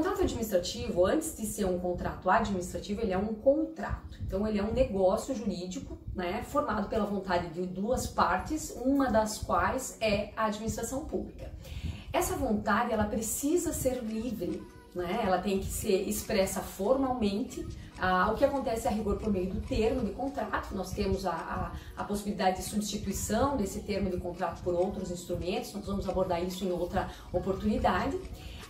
contrato administrativo, antes de ser um contrato administrativo, ele é um contrato. Então, ele é um negócio jurídico, né, formado pela vontade de duas partes, uma das quais é a administração pública. Essa vontade, ela precisa ser livre, né? Ela tem que ser expressa formalmente. O que acontece a rigor por meio do termo de contrato. Nós temos a possibilidade de substituição desse termo de contrato por outros instrumentos, nós vamos abordar isso em outra oportunidade.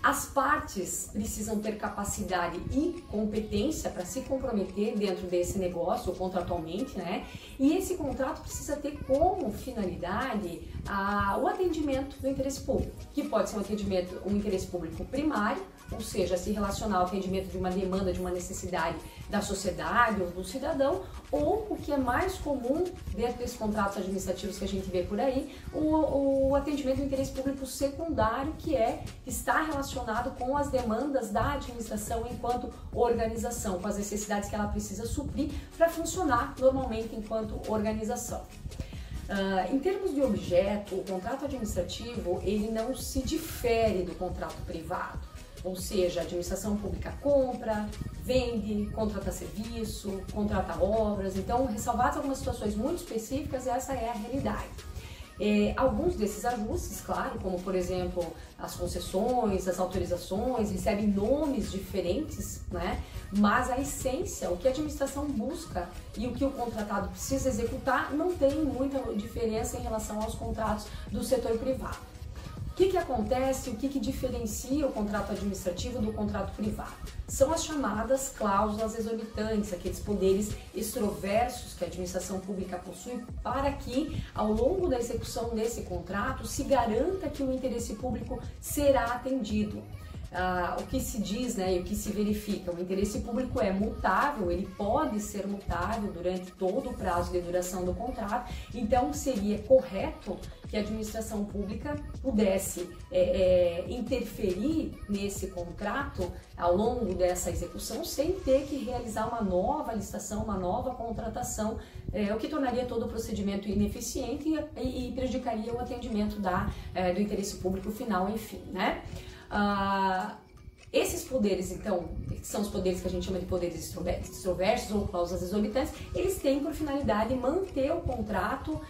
As partes precisam ter capacidade e competência para se comprometer dentro desse negócio, contratualmente, né? E esse contrato precisa ter como finalidade o atendimento do interesse público, que pode ser um interesse público primário, ou seja, se relacionar ao atendimento de uma demanda, de uma necessidade da sociedade ou do cidadão, ou o que é mais comum dentro desses contratos administrativos que a gente vê por aí, o atendimento do interesse público secundário, que está relacionado com as demandas da administração enquanto organização, com as necessidades que ela precisa suprir para funcionar normalmente enquanto organização. Em termos de objeto, o contrato administrativo ele não se difere do contrato privado. Ou seja, a administração pública compra, vende, contrata serviço, contrata obras. Então, ressalvadas algumas situações muito específicas, essa é a realidade. Alguns desses ajustes, claro, como por exemplo as concessões, as autorizações, recebem nomes diferentes, né? Mas a essência, o que a administração busca e o que o contratado precisa executar não tem muita diferença em relação aos contratos do setor privado. O que acontece, o que diferencia o contrato administrativo do contrato privado? São as chamadas cláusulas exorbitantes, aqueles poderes extroversos que a administração pública possui para que, ao longo da execução desse contrato, se garanta que o interesse público será atendido. O que se diz, né, e o que se verifica, o interesse público é mutável, ele pode ser mutável durante todo o prazo de duração do contrato, então seria correto que a administração pública pudesse interferir nesse contrato ao longo dessa execução sem ter que realizar uma nova licitação, uma nova contratação, o que tornaria todo o procedimento ineficiente e prejudicaria o atendimento do interesse público final, enfim, né? Esses poderes, então, que são os poderes que a gente chama de poderes extroversos ou cláusulas exorbitantes, eles têm por finalidade manter o contrato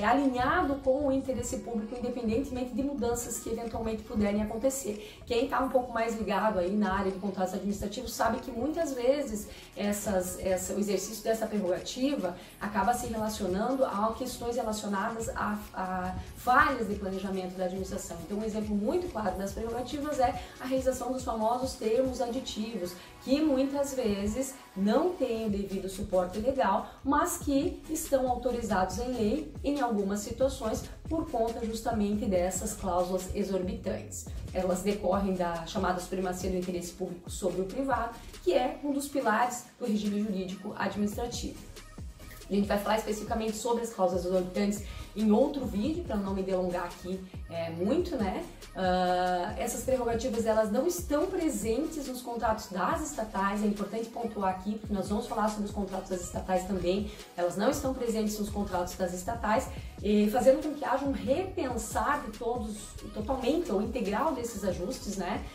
alinhado com o interesse público, independentemente de mudanças que eventualmente puderem acontecer. Quem está um pouco mais ligado aí na área de contratos administrativos sabe que muitas vezes o exercício dessa prerrogativa acaba se relacionando a questões relacionadas a falhas de planejamento da administração. Então, um exemplo muito claro das prerrogativas é a realização dos famosos termos aditivos, que muitas vezes não têm o devido suporte legal, mas que estão autorizados em lei em algumas situações por conta justamente dessas cláusulas exorbitantes. Elas decorrem da chamada supremacia do interesse público sobre o privado, que é um dos pilares do regime jurídico administrativo. A gente vai falar especificamente sobre as cláusulas exorbitantes em outro vídeo, para não me delongar aqui muito, né? Essas prerrogativas, elas não estão presentes nos contratos das estatais, é importante pontuar aqui, porque nós vamos falar sobre os contratos das estatais também, elas não estão presentes nos contratos das estatais, fazendo com que haja um repensar de totalmente ou integral desses ajustes, né?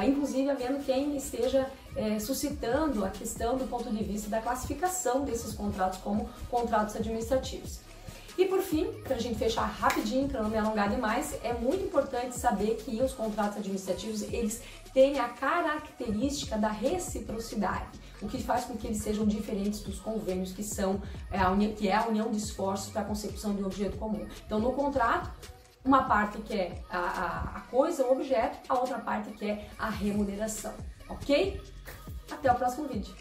Inclusive havendo quem esteja suscitando a questão do ponto de vista da classificação desses contratos como contratos administrativos. E por fim, para a gente fechar rapidinho, para não me alongar demais, é muito importante saber que os contratos administrativos, eles têm a característica da reciprocidade, o que faz com que eles sejam diferentes dos convênios, que é a união de esforços para a consecução de um objeto comum. Então, no contrato, uma parte quer a coisa, o objeto, a outra parte quer a remuneração, ok? Até o próximo vídeo.